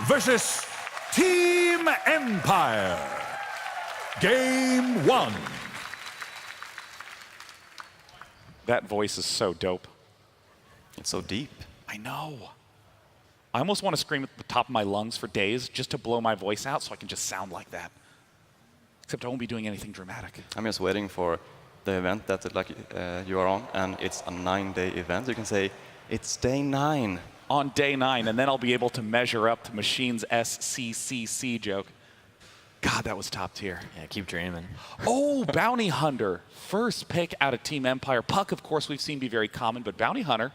versus Team Empire. Game 1. That voice is so dope. It's so deep. I know. I almost want to scream at the top of my lungs for days just to blow my voice out so I can just sound like that. Except I won't be doing anything dramatic. I'm just waiting for the event that you are on, and it's a 9-day event. You can say, it's day 9. On day 9, and then I'll be able to measure up to Machine's SCCC joke. God, that was top tier. Yeah, keep dreaming. Oh, Bounty Hunter. First pick out of Team Empire. Puck, of course, we've seen be very common, but Bounty Hunter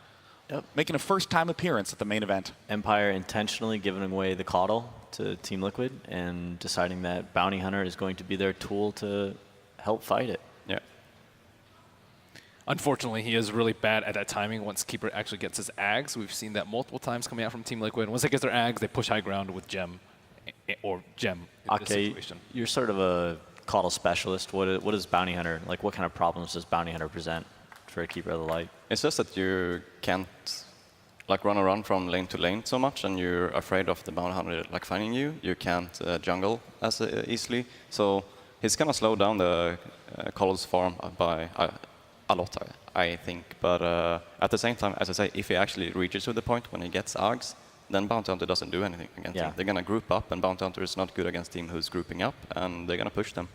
making a first-time appearance at the main event. Empire intentionally giving away the Caudle to Team Liquid and deciding that Bounty Hunter is going to be their tool to help fight it. Yeah. Unfortunately, he is really bad at that timing once Keeper actually gets his Ags. We've seen that multiple times coming out from Team Liquid. Once they get their Ags, they push high ground with Gem, or Gem in this Okay, situation. you're sort of a Caudle specialist. What is Bounty Hunter, like what kind of problems does Bounty Hunter present for a Keeper of the Light? It's just that you can't run around from lane to lane so much, and you're afraid of the Bounty Hunter finding you. You can't jungle as easily, so he's gonna slow down the Caudle's farm by a lot, I think. But at the same time, as I say, if he actually reaches to the point when he gets Ags, then Bounty Hunter doesn't do anything against him. They're gonna group up, and Bounty Hunter is not good against team who's grouping up, and they're gonna push them.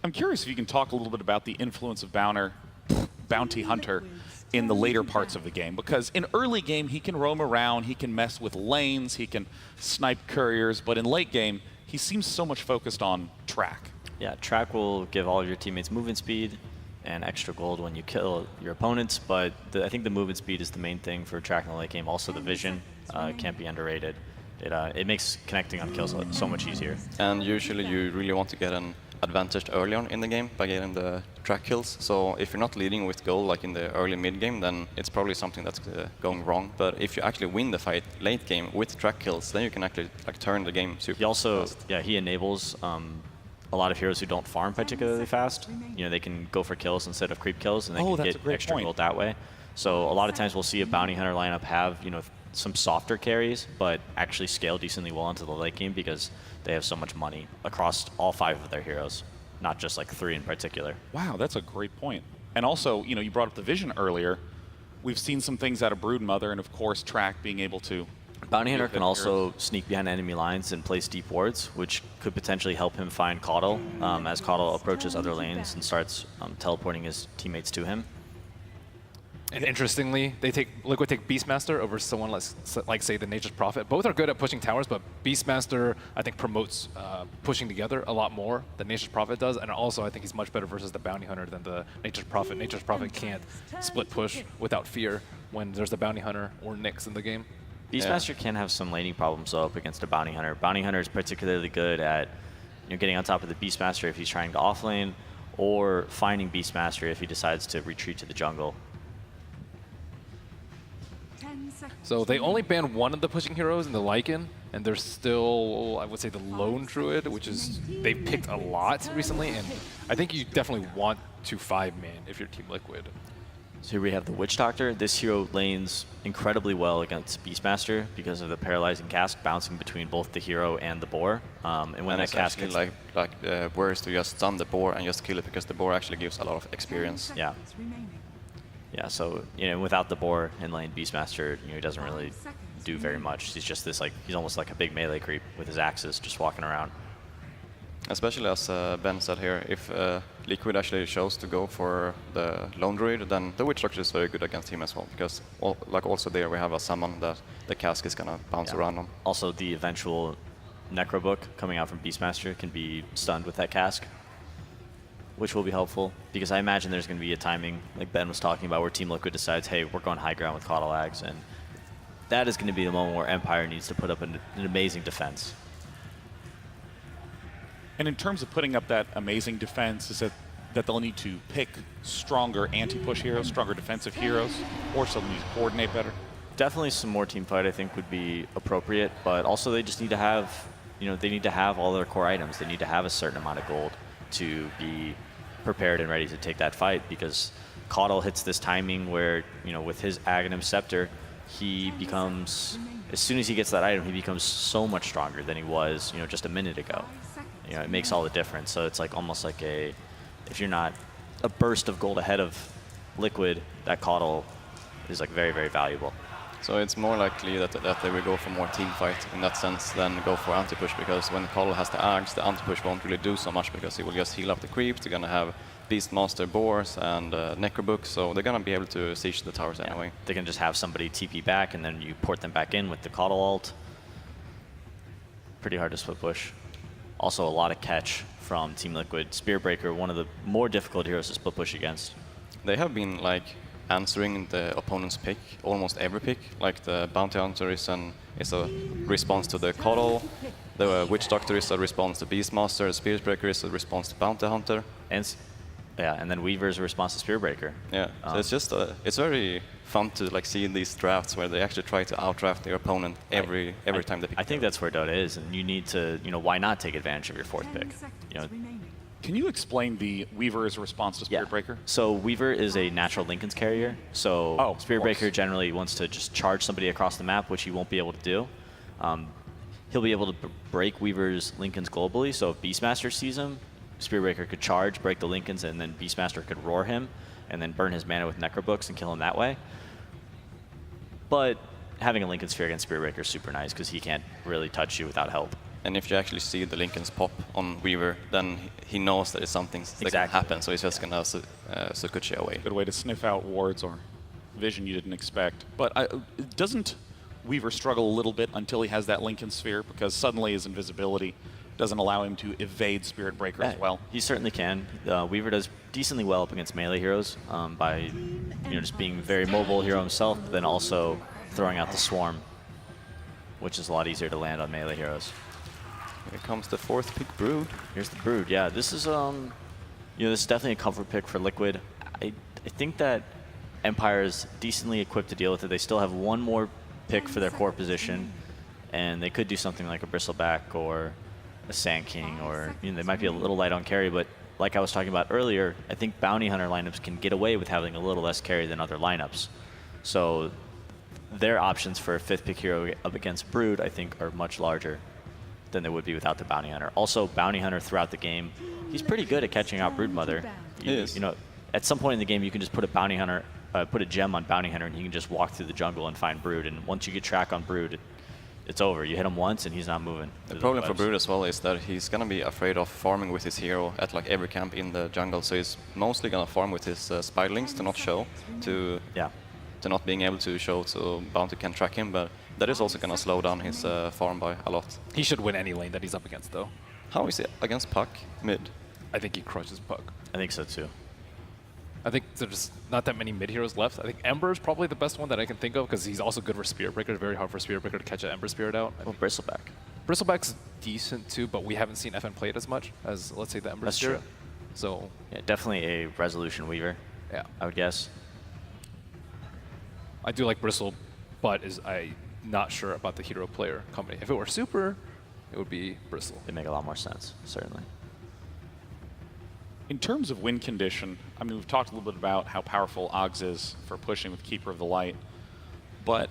I'm curious if you can talk a little bit about the influence of Bounty Hunter in the later parts of the game, because in early game he can roam around, he can mess with lanes, he can snipe couriers, but in late game he seems so much focused on track. Yeah, track will give all of your teammates movement speed and extra gold when you kill your opponents, but I think the movement speed is the main thing for track in the late game. Also the vision can't be underrated. It makes connecting on kills so much easier. And usually you really want to get an advantage early on in the game by getting the track kills. So if you're not leading with gold like in the early mid game, then it's probably something that's going wrong. But if you actually win the fight late game with track kills, then you can actually turn the game super He also, fast. he enables a lot of heroes who don't farm particularly fast. You know, they can go for kills instead of creep kills, and they can get extra gold that way. So a lot of times we'll see a Bounty Hunter lineup have, some softer carries, but actually scale decently well into the late game because they have so much money across all 5 of their heroes, not just 3 in particular. Wow, that's a great point. And also, you brought up the vision earlier. We've seen some things out of Broodmother, and of course, track being able to. Bounty Hunter can also sneak behind enemy lines and place deep wards, which could potentially help him find Caudle as Caudle approaches other lanes and starts teleporting his teammates to him. And interestingly, Liquid take Beastmaster over someone like say the Nature's Prophet. Both are good at pushing towers, but Beastmaster I think promotes pushing together a lot more than Nature's Prophet does, and also I think he's much better versus the Bounty Hunter than the Nature's Prophet. Nature's Prophet can't split push without fear when there's the Bounty Hunter or Nyx in the game. Beastmaster can have some laning problems though up against a Bounty Hunter. Bounty Hunter is particularly good at getting on top of the Beastmaster if he's trying to offlane, or finding Beastmaster if he decides to retreat to the jungle. So they only banned one of the pushing heroes in the Lycan, and there's still, I would say, the Lone Druid, which is, they've picked a lot recently, and I think you definitely want to 5-man if you're Team Liquid. So here we have the Witch Doctor. This hero lanes incredibly well against Beastmaster because of the paralyzing cask bouncing between both the hero and the boar. And when that cask gets worse to just stun the boar and just kill it, because the boar actually gives a lot of experience. Yeah. Yeah, so without the boar in lane, Beastmaster he doesn't really do very much. He's just this he's almost like a big melee creep with his axes just walking around. Especially as Ben said here, if Liquid actually chose to go for the Lone Druid, then the Witch Doctor is very good against him as well, because also there we have a summon that the cask is gonna bounce around on. Also the eventual Necrobook coming out from Beastmaster can be stunned with that cask, which will be helpful, because I imagine there's going to be a timing, like Ben was talking about, where Team Liquid decides, hey, we're going high ground with Caudle Ags, and that is going to be the moment where Empire needs to put up an amazing defense. And in terms of putting up that amazing defense, is that they'll need to pick stronger anti-push heroes, stronger defensive heroes, or so they need to coordinate better? Definitely some more team fight I think would be appropriate, but also they just need to have, they need to have all their core items. They need to have a certain amount of gold to be prepared and ready to take that fight, because Caudle hits this timing where, with his Aghanim Scepter, he becomes, as soon as he gets that item, he becomes so much stronger than he was, just a minute ago. It makes all the difference. So it's like almost like if you're not a burst of gold ahead of Liquid, that Caudle is like very, very valuable. So it's more likely that they will go for more team fight in that sense than go for anti-push, because when Caudle has the Ags, the anti-push won't really do so much because he will just heal up the creeps. They're going to have Beastmaster Boars and Necrobook, so they're going to be able to siege the towers anyway. They can just have somebody TP back and then you port them back in with the Caudle ult. Pretty hard to split push. Also a lot of catch from Team Liquid. Spearbreaker, one of the more difficult heroes to split push against. They have been like answering the opponent's pick, almost every pick. Like the Bounty Hunter is a response to the Caudle, the Witch Doctor is a response to Beastmaster, the Spearbreaker is a response to Bounty Hunter. And then Weaver is a response to Spearbreaker. Yeah, so it's just it's very fun to like see in these drafts where they actually try to outdraft their opponent every time they pick. I think that's where Dota is, and you need to, why not take advantage of your fourth pick? Can you explain the Weaver's response to Spearbreaker? Yeah. So Weaver is a natural Linken's carrier. So Spearbreaker generally wants to just charge somebody across the map, which he won't be able to do. He'll be able to break Weaver's Linken's globally. So if Beastmaster sees him, Spearbreaker could charge, break the Linken's, and then Beastmaster could roar him, and then burn his mana with Necrobooks and kill him that way. But having a Linken Sphere against Spearbreaker is super nice because he can't really touch you without help. And if you actually see the Linken's pop on Weaver, then he knows that it's something that can happen, so he's just going to Sukuchi away. Good way to sniff out wards or vision you didn't expect. But doesn't Weaver struggle a little bit until he has that Linken Sphere, because suddenly his invisibility doesn't allow him to evade Spirit Breaker as well? He certainly can. Weaver does decently well up against melee heroes by just being a very mobile hero himself, but then also throwing out the Swarm, which is a lot easier to land on melee heroes. Here comes the fourth pick, Brood. Here's the Brood. Yeah, this is this is definitely a comfort pick for Liquid. I think that Empire is decently equipped to deal with it. They still have one more pick for their core position, and they could do something like a Bristleback or a Sand King, or they might be a little light on carry. But like I was talking about earlier, I think Bounty Hunter lineups can get away with having a little less carry than other lineups. So their options for a fifth pick hero up against Brood, I think, are much larger than they would be without the Bounty Hunter. Also, Bounty Hunter throughout the game, he's pretty good at catching out Broodmother. At some point in the game, you can just put a Bounty Hunter, put a gem on Bounty Hunter, and he can just walk through the jungle and find Brood. And once you get track on Brood, it's over. You hit him once, and he's not moving. The problem for Brood as well is that he's gonna be afraid of farming with his hero at like every camp in the jungle. So he's mostly gonna farm with his Spiderlings to not show, to not being able to show, so Bounty can track him. But that is also gonna slow down his farm by a lot. He should win any lane that he's up against, though. How is it against Puck mid? I think he crushes Puck. I think so too. I think there's not that many mid heroes left. I think Ember is probably the best one that I can think of because he's also good for Spirit Breaker. It's very hard for Spirit Breaker to catch an Ember Spirit out. Well, Bristleback. Bristleback's decent too, but we haven't seen FN play it as much as, let's say, the Ember Spirit. True. So yeah, definitely a Resolution Weaver. Yeah, I would guess. I do like Bristle, but I'm not sure about the hero player company. If it were Super, it would be Bristle. It'd make a lot more sense, certainly. In terms of win condition, I mean, we've talked a little bit about how powerful Oggs is for pushing with Keeper of the Light, but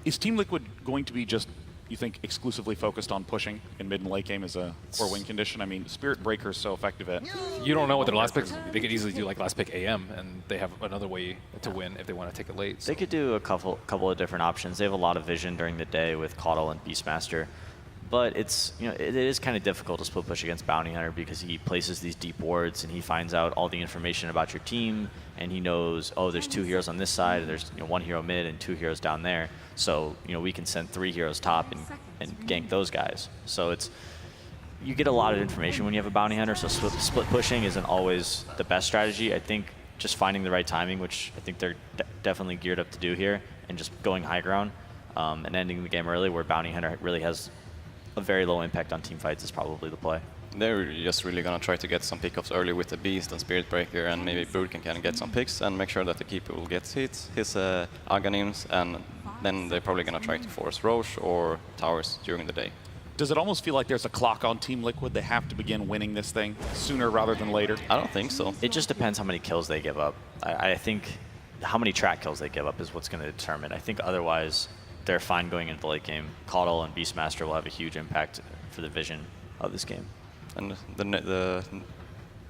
is Team Liquid going to be just, you think, exclusively focused on pushing in mid and late game as a core win condition? I mean, Spirit Breaker is so effective at... You don't know what their last pick is. They could easily do like last pick AM, and they have another way to win if they want to take it late. So. They could do a couple of different options. They have a lot of vision during the day with Caudle and Beastmaster. But it's it is kind of difficult to split push against Bounty Hunter because he places these deep wards and he finds out all the information about your team, and he knows, oh, there's 2 heroes on this side, there's 1 hero mid and 2 heroes down there. So we can send 3 heroes top and gank those guys. So you get a lot of information when you have a Bounty Hunter. So split pushing isn't always the best strategy. I think just finding the right timing, which I think they're definitely geared up to do here, and just going high ground and ending the game early where Bounty Hunter really has a very low impact on team fights is probably the play. They're just really going to try to get some pickups early with the Beast and Spirit Breaker, and maybe Brood can kind of get some picks and make sure that the Keeper will get his Aghanims, and then they're probably going to try to force Roche or Towers during the day. Does it almost feel like there's a clock on Team Liquid? They have to begin winning this thing sooner rather than later? I don't think so. It just depends how many kills they give up. I think how many track kills they give up is what's going to determine. I think otherwise, they're fine going into the late game. Caudle and Beastmaster will have a huge impact for the vision of this game. And the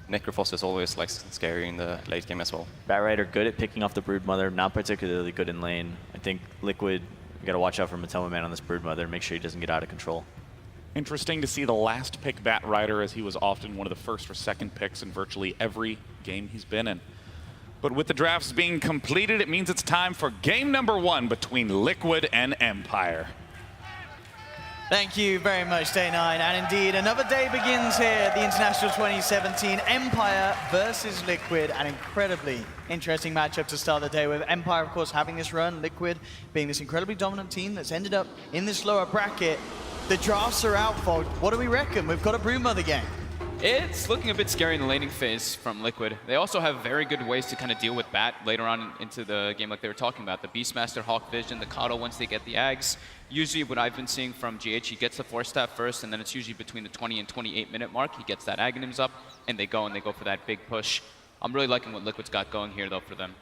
Necrophos is always like scary in the late game as well. Batrider good at picking off the Broodmother, not particularly good in lane. I think Liquid, you got to watch out for Matoma Man on this Broodmother, make sure he doesn't get out of control. Interesting to see the last pick Batrider, as he was often one of the first or second picks in virtually every game he's been in. But with the drafts being completed, it means it's time for game number 1 between Liquid and Empire. Thank you very much, Day9. And indeed, another day begins here at the International 2017. Empire versus Liquid, an incredibly interesting matchup to start the day with. Empire, of course, having this run, Liquid being this incredibly dominant team that's ended up in this lower bracket. The drafts are out, Fog. What do we reckon? We've got a Broodmother game. It's looking a bit scary in the laning phase from Liquid. They also have very good ways to kind of deal with Bat later on into the game, like they were talking about. The Beastmaster, Hawk Vision, the Caudle once they get the Ags. Usually what I've been seeing from GH, he gets the Force Staff first, and then it's usually between the 20 and 28 minute mark. He gets that Aghanims up, and they go for that big push. I'm really liking what Liquid's got going here, though, for them.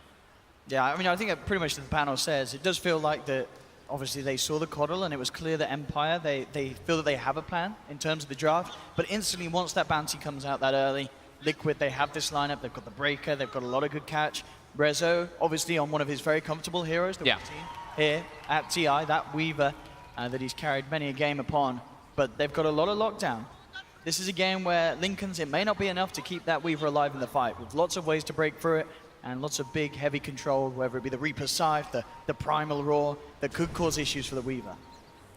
Yeah, I mean, I think pretty much the panel says, it does feel like that. Obviously, they saw the Caudle, and it was clear that Empire, they feel that they have a plan in terms of the draft. But instantly, once that bounty comes out that early, Liquid, they have this lineup. They've got the Breaker. They've got a lot of good catch. Rezo, obviously, on one of his very comfortable heroes that we've seen here at TI, that Weaver that he's carried many a game upon. But they've got a lot of lockdown. This is a game where Lincoln's, it may not be enough to keep that Weaver alive in the fight, with lots of ways to break through it. And lots of big, heavy control, whether it be the Reaper's Scythe, the Primal Roar, that could cause issues for the Weaver.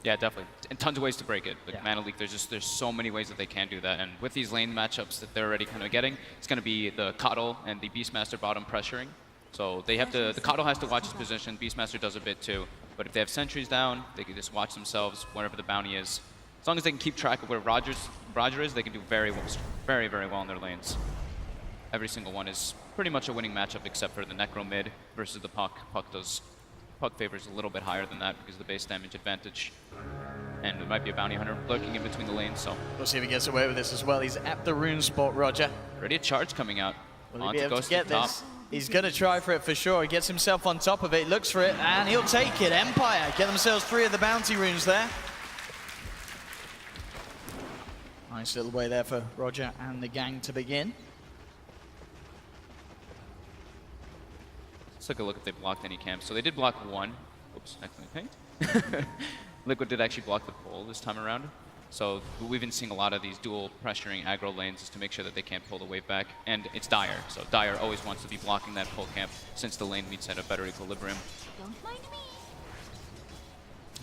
Yeah, definitely. And tons of ways to break it. Like Mana Leak, there's so many ways that they can do that. And with these lane matchups that they're already kind of getting, it's going to be the Caudle and the Beastmaster bottom pressuring. So they have to, the Caudle has to watch his position, Beastmaster does a bit too. But if they have sentries down, they can just watch themselves wherever the bounty is. As long as they can keep track of where Roger is, they can do very well in their lanes. Every single one is pretty much a winning matchup except for the Necro mid versus the Puck. Puck favors a little bit higher than that because of the base damage advantage. And it might be a bounty hunter lurking in between the lanes, so. We'll see if he gets away with this as well. He's at the rune spot, Roger. Already a charge coming out. Will he be able to get this? He's going to try for it for sure. He gets himself on top of it, looks for it, and he'll take it. Empire get themselves 3 of the bounty runes there. Nice little way there for Roger and the gang to begin. Let's take a look if they blocked any camps. So they did block 1. Oops, accidentally pinged. Liquid did actually block the pole this time around. So we've been seeing a lot of these dual pressuring aggro lanes just to make sure that they can't pull the wave back. And it's Dire. So Dire always wants to be blocking that pole camp since the lane meets at a better equilibrium. Don't mind me.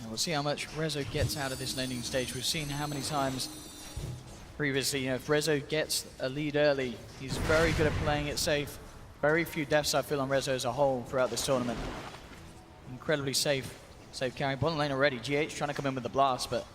And we'll see how much Rezo gets out of this laning stage. We've seen how many times previously, if Rezo gets a lead early, he's very good at playing it safe. Very few deaths I feel on Rezo as a whole throughout this tournament. Incredibly safe carry. Bottom lane already. GH trying to come in with the blast, but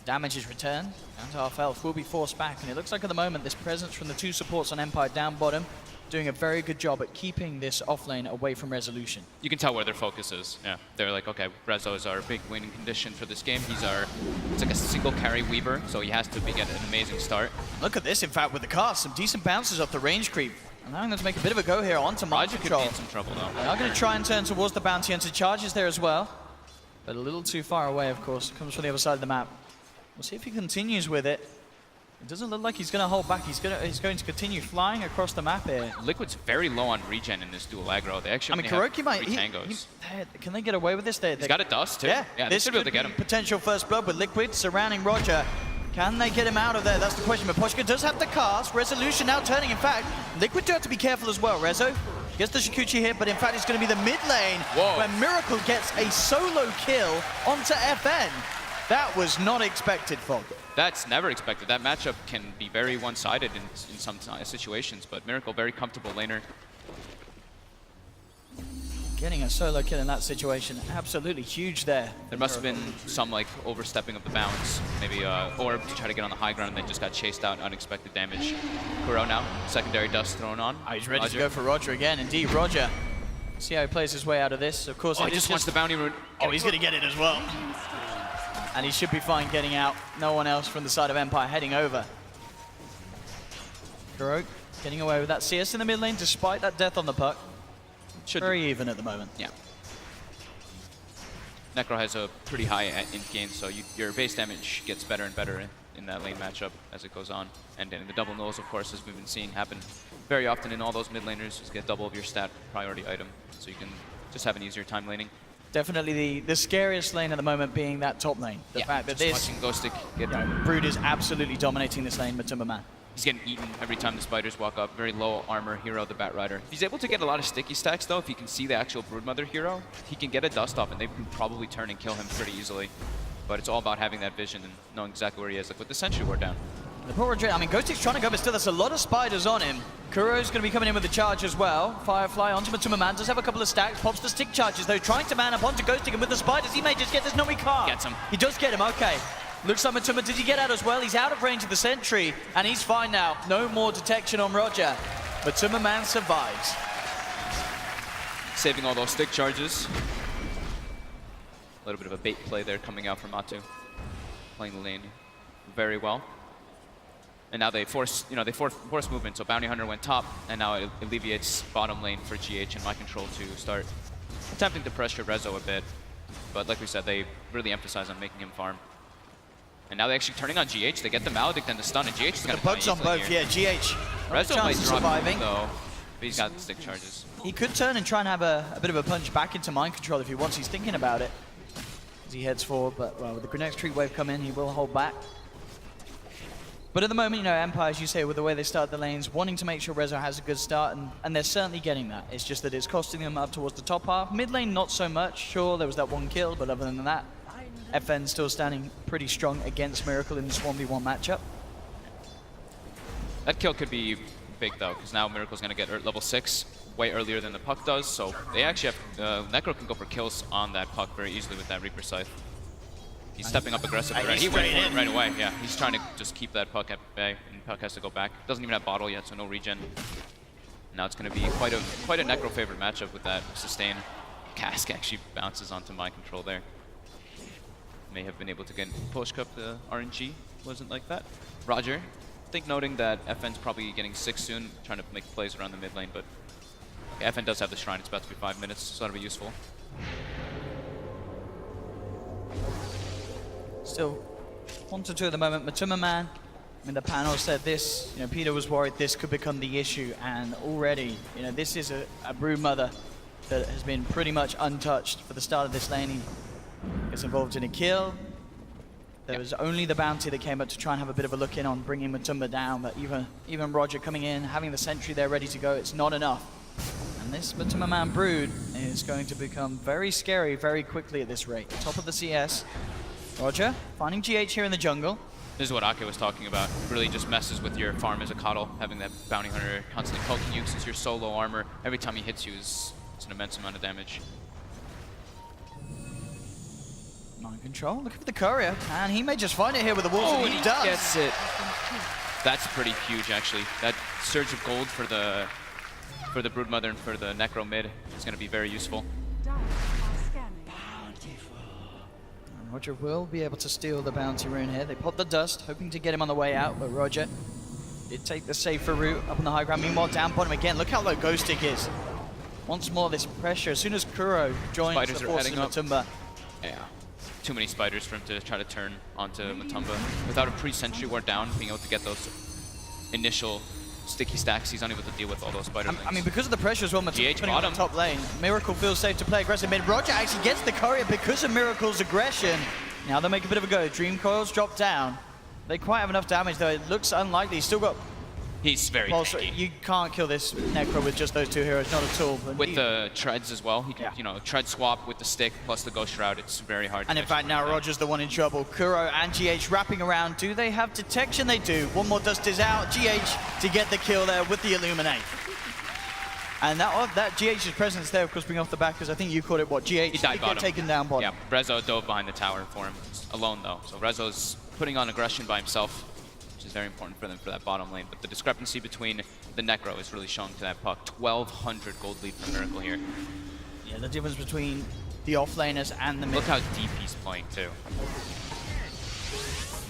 damage is returned. And half health will be forced back. And it looks like at the moment this presence from the 2 supports on Empire down bottom doing a very good job at keeping this off lane away from Resolution. You can tell where their focus is. Yeah, they're like, okay, Rezo is our big winning condition for this game. It's like a single carry Weaver, so he has to get an amazing start. Look at this, in fact, with the cast. Some decent bounces off the range creep. Allowing them to make a bit of a go here onto mind control. Could be in some trouble though. They are going to try and turn towards the bounty hunter. Charges there as well. But a little too far away, of course. Comes from the other side of the map. We'll see if he continues with it. It doesn't look like he's going to hold back. He's going to continue flying across the map here. Liquid's very low on regen in this dual aggro. They actually KuroKy might... tangos. Can they get away with this? He's got a dust too. Yeah, they should be able to get him. Potential first blood with Liquid surrounding Roger. Can they get him out of there? That's the question. But Poshka does have the cast. Resolution now turning. In fact, Liquid do have to be careful as well. Rezo gets the Shikuchi here, but in fact it's going to be the mid lane where Miracle gets a solo kill onto FN. That was not expected, Fog. That's never expected. That matchup can be very one-sided in some situations, but Miracle, very comfortable laner. Getting a solo kill in that situation, absolutely huge there. There must have been some like overstepping of the bounds, maybe Orb to try to get on the high ground and then just got chased out, unexpected damage. Kuro now, secondary dust thrown on. Oh, he's ready to go for Roger again. Indeed, Roger. See how he plays his way out of this. Of course, he just wants the bounty rune. Oh, he's going to get it as well. And he should be fine getting out. No one else from the side of Empire heading over. Kuro getting away with that CS in the mid lane despite that death on the puck. Very even at the moment. Yeah. Necro has a pretty high int gain, so your base damage gets better and better in that lane matchup as it goes on. And then the double nulls, of course, as we've been seeing happen very often in all those mid laners, just get double of your stat priority item, so you can just have an easier time laning. Definitely the scariest lane at the moment being that top lane. The fact that this watching Ghostic get Brood is absolutely dominating this lane, Matumba Man. He's getting eaten every time the spiders walk up. Very low armor hero, the Bat Rider. If he's able to get a lot of sticky stacks, though, if he can see the actual Broodmother hero, he can get a dust off, and they can probably turn and kill him pretty easily. But it's all about having that vision and knowing exactly where he is. Like with the Sentry Ward down. The poor Rodri, I mean, Ghostic's trying to go, but still there's a lot of spiders on him. Kuro's going to be coming in with the charge as well. Firefly onto Matumba Man, does have a couple of stacks, pops the stick charges though, trying to man up onto Ghostic, and with the spiders he may just get this. No, he can't. Gets him. He does get him, okay. Looks like Matumba, did he get out as well? He's out of range of the sentry, and he's fine now. No more detection on Roger. Matumba Man survives. Saving all those stick charges. A little bit of a bait play there coming out from Matu. Playing the lane very well. And now they force movement, so Bounty Hunter went top, and now it alleviates bottom lane for GH and My Control to start attempting to pressure Rezo a bit. But like we said, they really emphasize on making him farm. And now they're actually turning on GH. They get the Maledict and the stun, and GH is going to bugs on both, here. yeah, GH. Rezo might drop surviving. him, though, but he's got the stick charges. He could turn and try and have a bit of a punch back into Mind Control if he wants. He's thinking about it as he heads forward, but well, with the Grenex Tree Wave come in, he will hold back. But at the moment, you know, Empire, as you say, with the way they start the lanes, wanting to make sure Rezo has a good start, and they're certainly getting that. It's just that it's costing them up towards the top half. Mid lane, not so much. Sure, there was that one kill, but other than that, FN still standing pretty strong against Miracle in this 1v1 matchup. That kill could be big, though, because now Miracle's going to get level 6 way earlier than the Puck does, so they actually have... Necro can go for kills on that Puck very easily with that Reaper Scythe. He's stepping up aggressively. Right? He went for it right away. Yeah, he's trying to just keep that Puck at bay, and Puck has to go back. Doesn't even have bottle yet, so no regen. Now it's going to be quite a Necro favorite matchup with that sustain. Cask actually bounces onto My Control there. May have been able to get push cup the RNG. Wasn't like that. Roger, I think noting that FN's probably getting 6 soon, trying to make plays around the mid lane, but FN does have the Shrine. It's about to be 5 minutes, so that'll be useful. Still 1-2 at the moment. Matumba Man, I mean, the panel said this, you know, Peter was worried this could become the issue, and already, you know, this is a Broodmother that has been pretty much untouched for the start of this lane. He gets involved in a kill. There was only the bounty that came up to try and have a bit of a look in on bringing Matumba down, but even Roger coming in, having the sentry there ready to go, it's not enough. And this Matumba Man Brood is going to become very scary very quickly at this rate. Top of the CS. Roger, finding GH here in the jungle. This is what Ake was talking about. It really just messes with your farm as a coddle, having that Bounty Hunter constantly poking you since you're so low armor. Every time he hits you it's an immense amount of damage. Mind Control, look at the courier, and he may just find it here with the wolves, and he does. Gets it. That's pretty huge, actually. That surge of gold for the Broodmother and for the Necro mid is going to be very useful. Roger will be able to steal the bounty rune here. They pop the dust, hoping to get him on the way out, but Roger did take the safer route up on the high ground. Meanwhile, down bottom again. Look how low Ghostic is. Once more, this pressure. As soon as Kuro joins Spiders the forces of Matumba. Yeah. Too many spiders for him to try to turn onto Matumba. Without a pre-sentry ward down, being able to get those initial sticky stacks, he's unable to deal with all those spider links. I mean, because of the pressure as well, Matumba putting on bottom. the top lane. Miracle feels safe to play aggressive mid. Roger actually gets the courier because of Miracle's aggression. Now they make a bit of a go. Dream Coils drop down. They quite have enough damage, though. It looks unlikely. He's still got... He's very tanky. You can't kill this Necro with just those two heroes, not at all. With the treads as well, he can, you know, tread swap with the stick plus the Ghost Shroud. It's very hard. And in fact, now Roger's the one in trouble. Kuro and GH wrapping around. Do they have detection? They do. One more dust is out. GH to get the kill there with the Illuminate. And that GH's presence there, of course, being off the back, because I think you called it, what, GH? He died bottom. Get taken down bottom. Yeah, Rezo dove behind the tower for him, alone though. So Rezo's putting on aggression by himself, which is very important for them for that bottom lane. But the discrepancy between the Necro is really showing to that Puck. 1,200 gold lead for Miracle here. Yeah, the difference between the offlaners and the mid. Look how deep he's playing too.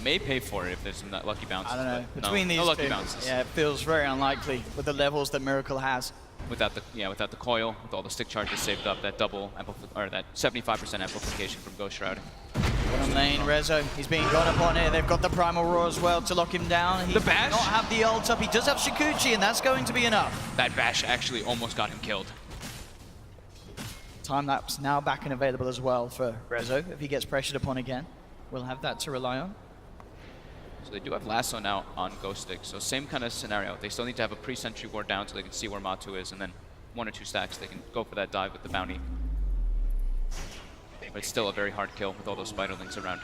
May pay for it if there's some lucky bounces. I don't know. But Between no these lucky two, bounces. yeah, it feels very unlikely with the levels that Miracle has. without the coil, with all the stick charges saved up, that double or that 75% amplification from Ghost Shroud. Bottom lane, Rezo, he's being got upon here. They've got the Primal Roar as well to lock him down. He the bash? does not have the ult up. He does have Shikuchi, and that's going to be enough. That bash actually almost got him killed. Time lapse now back and available as well for Rezo. If he gets pressured upon again, we'll have that to rely on. So they do have Lasso now on Ghost Stick, so same kind of scenario. They still need to have a pre-sentry ward down so they can see where Matu is, and then 1 or 2 stacks they can go for that dive with the bounty. But it's still a very hard kill with all those spiderlings around.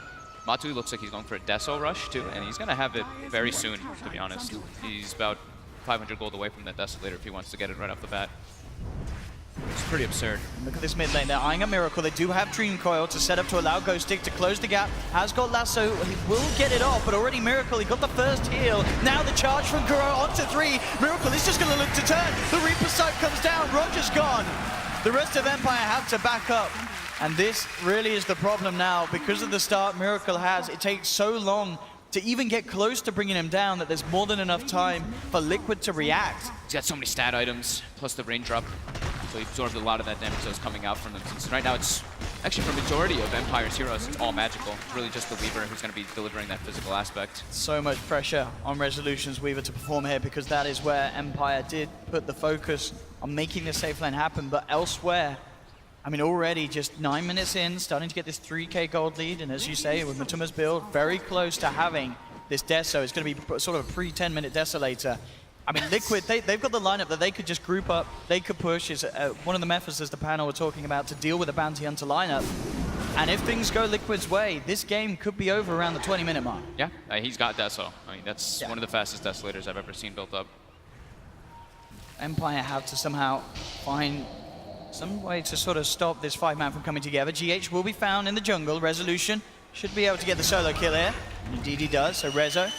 Matu looks like he's going for a Deso rush too, and he's going to have it very soon, to be honest. He's about 500 gold away from that Desolator if he wants to get it right off the bat. It's pretty absurd. Look at this mid lane. They're eyeing a Miracle. They do have Dream Coil to set up to allow Ghost Stick to close the gap. Has got Lasso. He will get it off, but already Miracle. He got the first heal. Now the charge from Kuro onto 3. Miracle is just going to look to turn. The Reaper sight comes down. Roger's gone. The rest of Empire have to back up. And this really is the problem now. Because of the start Miracle has, it takes so long to even get close to bringing him down that there's more than enough time for Liquid to react. He's got so many stat items, plus the raindrop. So he absorbed a lot of that damage that was coming out from them. Since right now it's actually for majority of Empire's heroes, it's all magical. It's really just the Weaver who's going to be delivering that physical aspect. So much pressure on Resolution's Weaver to perform here because that is where Empire did put the focus on making the safe lane happen. But elsewhere, I mean, already just 9 minutes in, starting to get this 3k gold lead. And as you say, with Matuma's build, very close to having this Deso. It's going to be sort of a pre-10-minute Desolator. I mean, Liquid, they've got the lineup that they could just group up, they could push. Is one of the methods, as the panel were talking about, to deal with a Bounty Hunter lineup. And if things go Liquid's way, this game could be over around the 20-minute mark. Yeah, he's got Deso. I mean, that's one of the fastest Desolators I've ever seen built up. Empire have to somehow find some way to sort of stop this 5-man from coming together. GH will be found in the jungle. Resolution should be able to get the solo kill here. Indeed he does, so Rezo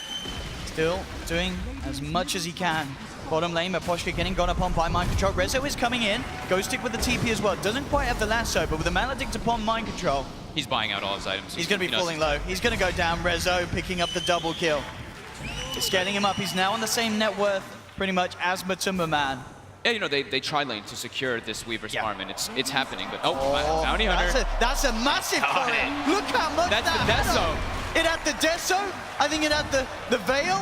still doing as much as he can. Bottom lane, Maposhka getting gone upon by Mind Control. Rezo is coming in. Ghost Stick with the TP as well. Doesn't quite have the lasso, but with the Maledict upon Mind Control, he's buying out all his items. He's going to be falling low. He's going to go down. Rezo picking up the double kill. It's getting him up. He's now on the same net worth, pretty much, as Matumba Man. Yeah, you know, they try lane to secure this Weaver's farm, and it's happening. But Bounty Hunter. That's a massive point. Look how much that's the Deso. It had the Deso. I think it had the Veil.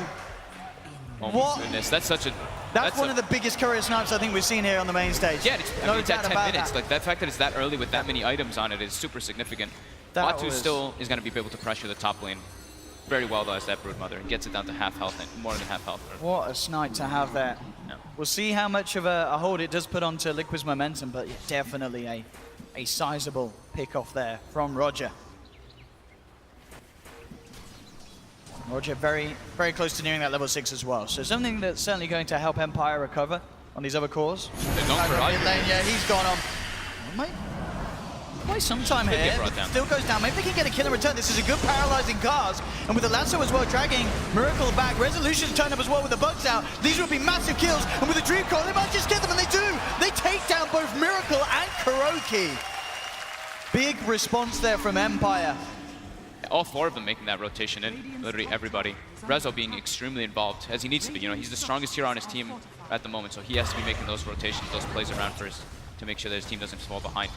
Oh my goodness, that's such a... That's one of the biggest courier snipes I think we've seen here on the main stage. Yeah, it's at 10 minutes. Like, that fact that it's that early with that many items on it is super significant. Matu still is going to be able to pressure the top lane very well, though, as that Broodmother, and gets it down to half health, and more than half health. What a snipe to have there. Yeah. We'll see how much of a hold it does put onto Liquid's momentum, but yeah, definitely a sizable pick off there from Roger. Roger very, very close to nearing that level 6 as well. So something that's certainly going to help Empire recover on these other cores. They're going for it. Yeah, he's gone on. Might some time here. Still goes down. Maybe they can get a kill in return. This is a good paralyzing cast. And with the lasso as well, dragging Miracle back. Resolution's turned up as well with the bugs out. These would be massive kills. And with the Dream Coil, they might just get them, and they do. They take down both Miracle and Kuroki. Big response there from Empire. All 4 of them making that rotation in, literally everybody. Rezo being extremely involved, as he needs to be. You know, he's the strongest hero on his team at the moment, so he has to be making those rotations, those plays around first, to make sure that his team doesn't fall behind.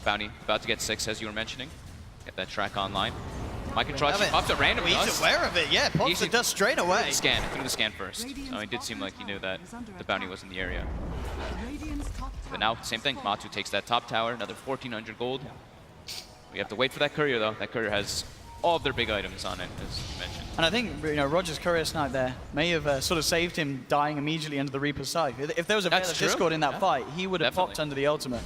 Bounty about to get 6, as you were mentioning. Get that track online. Mike and Trotch pops a random dust. He's aware of it, yeah. Pops the dust straight away. Through the scan first. So it did seem like he knew that the bounty was in the area. But now, same thing. Matu takes that top tower, another 1,400 gold. We have to wait for that courier, though. That courier has all of their big items on it, as you mentioned. And I think, you know, Roger's courier snipe there may have sort of saved him dying immediately under the Reaper's scythe. If there was a Veil of Discord in that fight, he would have popped under the ultimate.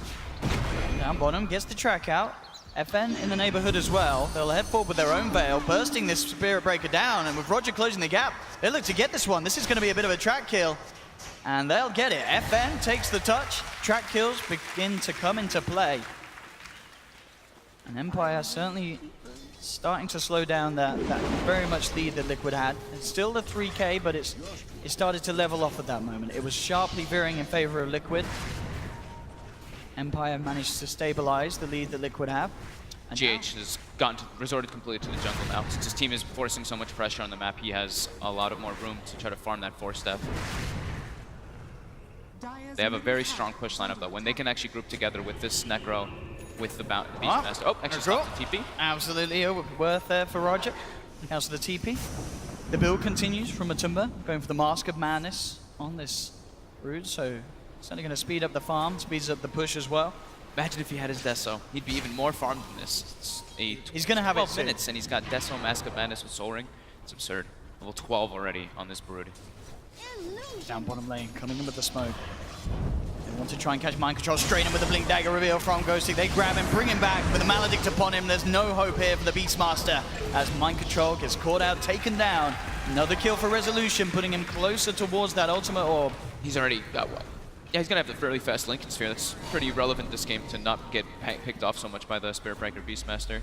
Down bottom, gets the track out. FN in the neighborhood as well. They'll head forward with their own Veil, bursting this Spirit Breaker down, and with Roger closing the gap, they look to get this one. This is going to be a bit of a track kill, and they'll get it. FN takes the touch. Track kills begin to come into play. And Empire certainly starting to slow down that very much lead that Liquid had. It's still the 3k, but it started to level off at that moment. It was sharply veering in favor of Liquid. Empire managed to stabilize the lead that Liquid have. And GH has resorted completely to the jungle now. Since his team is forcing so much pressure on the map, he has a lot of more room to try to farm that 4-step. Well, they have it. We need to wear a bit. Yeah, Pops just does straight away. Look how much that. That's a massive courier. He has a lot more room to try to farm that 4-step. He has a lot more room to try to farm that 4-step. They have a very strong push lineup though. When they can actually group together with this Necro, with the Beastmaster. Oh, actually stopped the TP. Absolutely worth there for Roger. Counts the TP. The build continues from Matumba, going for the Mask of Madness on this Brood, so certainly going to speed up the farm, speeds up the push as well. Imagine if he had his Deso. He'd be even more farmed than this. It's he's going to have 12 minutes, and he's got Deso, Mask of Madness with Soul Ring. It's absurd. Level 12 already on this Brood. Down bottom lane, coming in with the smoke. They want to try and catch Mind Control straight in with the Blink Dagger reveal from Ghostic. They grab him, bring him back with a Maledict upon him. There's no hope here for the Beastmaster as Mind Control gets caught out, taken down. Another kill for Resolution, putting him closer towards that ultimate orb. He's already got one. Yeah, he's going to have the fairly fast Lincoln Sphere. That's pretty relevant this game to not get picked off so much by the Spirit Breaker Beastmaster.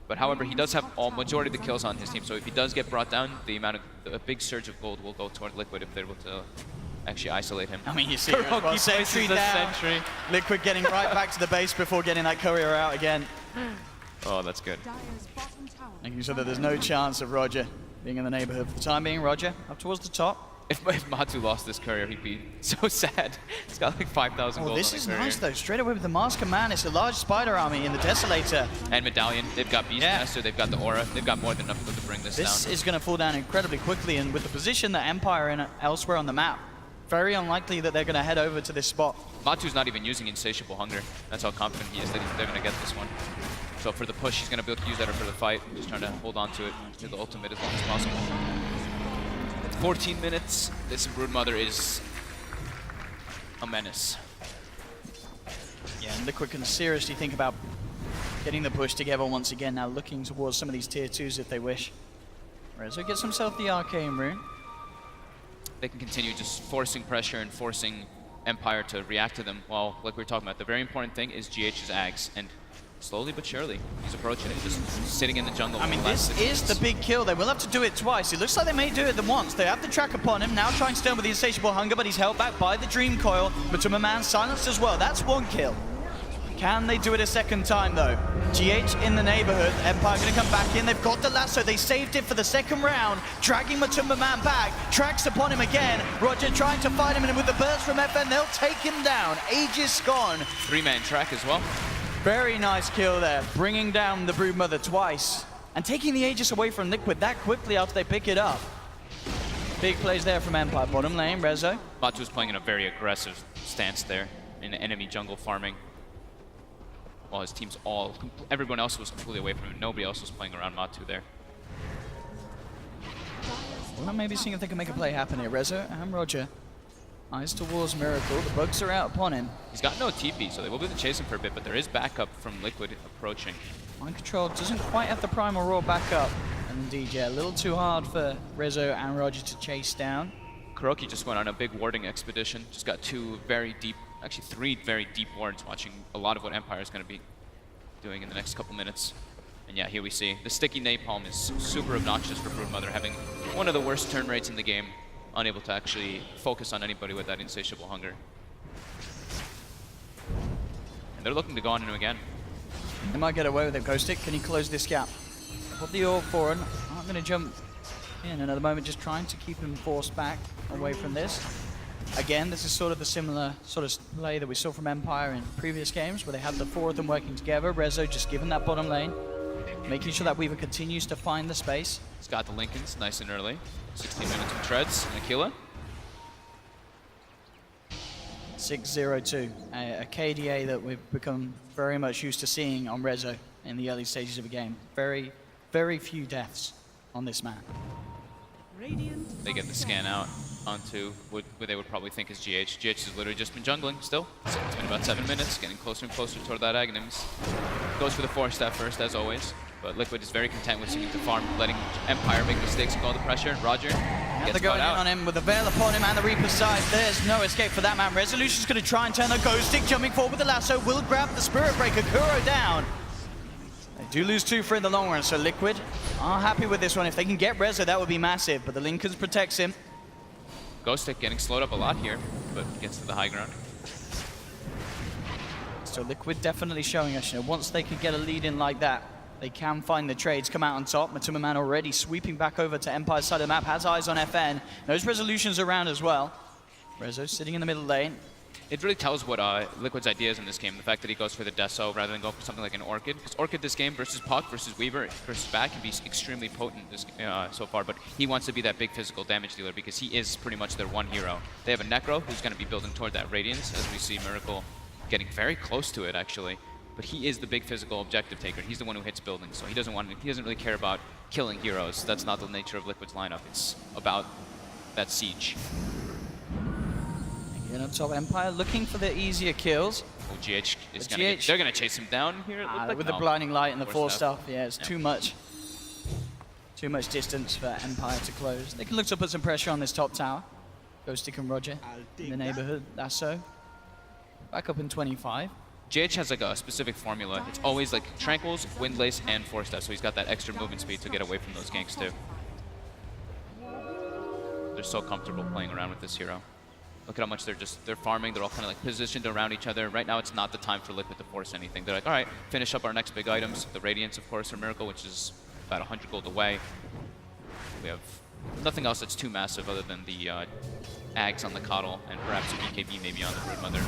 But however, he does have majority of the kills on his team, so if he does get brought down, a big surge of gold will go toward Liquid if they're able to actually isolate him. I mean, you see it. Sentry down. Liquid getting right back to the base before getting that courier out again. Oh, that's good. Making sure that there's no chance of Roger being in the neighborhood for the time being. Roger up towards the top. If Matu lost this courier, he'd be so sad. He's got like 5,000 gold. This is nice though. Straight away with the Mask of Madness, a large spider army in the Desolator. And Medallion. They've got Beastmaster, they've got the Aura. They've got more than enough to bring this down. This is going to fall down incredibly quickly, and with the position that Empire in elsewhere on the map, very unlikely that they're going to head over to this spot. Matu's not even using Insatiable Hunger. That's how confident he is that they're going to get this one. So for the push, he's going to be able to use that for the fight. Just trying to hold on to it, to the ultimate as long as possible. 14 minutes. This Broodmother is a menace. Yeah, and Liquid can seriously think about getting the push together once again, now looking towards some of these tier 2s if they wish. Rezo gets himself the Arcane Rune. They can continue just forcing pressure and forcing Empire to react to them. Well, like we were talking about, the very important thing is GH's Ags, and slowly but surely, he's approaching it, just sitting in the jungle. I mean, this is the big kill. They will have to do it twice. It looks like they may do it once. They have the track upon him, now trying to stun with the Insatiable Hunger, but he's held back by the Dream Coil. Matuma Man silenced as well. That's one kill. Can they do it a second time, though? GH in the neighborhood. Empire going to come back in. They've got the lasso. They saved it for the second round. Dragging Matumba Man back. Tracks upon him again. Roger trying to fight him, and with the burst from FN, they'll take him down. Aegis gone. 3-man track as well. Very nice kill there, bringing down the Broodmother twice and taking the Aegis away from Liquid that quickly after they pick it up. Big plays there from Empire. Bottom lane, Rezo. Matu's playing in a very aggressive stance there in enemy jungle farming. While his team's everyone else was completely away from him. Nobody else was playing around Matu there. Well, maybe seeing if they can make a play happen here. Rezo and Roger. Eyes towards Miracle. The bugs are out upon him. He's got no TP, so they will be chasing for a bit, but there is backup from Liquid approaching. Mind Control doesn't quite have the Primal Roar backup. And indeed, yeah, a little too hard for Rezo and Roger to chase down. Kuroki just went on a big warding expedition. Just got 2 very deep, actually 3 very deep wards, watching a lot of what Empire is going to be doing in the next couple minutes. And yeah, here we see the sticky napalm is super obnoxious for Broodmother, having one of the worst turn rates in the game. Unable to actually focus on anybody with that Insatiable Hunger. And they're looking to go on him again. They might get away with it. Ghostic, can he close this gap? Put the orb for him. I'm going to jump in another moment, just trying to keep him forced back away from this. Again, this is sort of the similar sort of play that we saw from Empire in previous games, where they had the 4 of them working together. Rezo just given that bottom lane, making sure that Weaver continues to find the space. He's got the Lincolns nice and early. 16 minutes of treads and Aquila. 6-0-2, a KDA that we've become very much used to seeing on Rezo in the early stages of a game. Very, very few deaths on this map. They get the scan out onto what they would probably think is GH. GH has literally just been jungling still. So it's been about 7 minutes, getting closer and closer toward that Aghanims. Goes for the 4-step first, as always. But Liquid is very content with seeking to farm, letting Empire make mistakes and go the pressure. Roger they're going in on him with the Veil upon him and the Reaper's side. There's no escape for that man. Resolution's going to try and turn the Ghostic, jumping forward with the lasso. Will grab the Spirit Breaker. Kuro down. They do lose 2 for in the long run, so Liquid are happy with this one. If they can get Rezo, that would be massive, but the Lincolns protects him. Ghostic getting slowed up a lot here, but gets to the high ground. So Liquid definitely showing us, once they could get a lead in like that, they can find the trades, come out on top. Matuma Man already sweeping back over to Empire's side of the map, has eyes on FN. Those Resolutions around as well. Rezo sitting in the middle lane. It really tells what Liquid's idea is in this game. The fact that he goes for the Deso rather than go for something like an Orchid. Because Orchid this game versus Puck versus Weaver versus Bat can be extremely potent this, so far. But he wants to be that big physical damage dealer because he is pretty much their one hero. They have a Necro who's going to be building toward that Radiance, as we see Miracle getting very close to it actually. But he is the big physical objective taker. He's the one who hits buildings, so he doesn't really care about killing heroes. That's not the nature of Liquid's lineup. It's about that siege. Again up top, Empire looking for the easier kills. Oh, GH is gonna they're gonna chase him down here. With the blinding light and the force stuff, yeah, it's too much. Too much distance for Empire to close. They can look to put some pressure on this top tower. Ghostic and Roger in the neighborhood. That's so. Back up in 25. GH has like a specific formula. It's always like Tranquils, Windlace, and Force Death, so he's got that extra movement speed to get away from those ganks too. They're so comfortable playing around with this hero. Look at how much they're farming. They're all kind of like positioned around each other. Right now, it's not the time for Liquid to force anything. They're like, all right, finish up our next big items. The Radiance, of course, or Miracle, which is about 100 gold away. We have nothing else that's too massive other than the Ags on the Coddle and perhaps a BKB maybe on the Broodmother.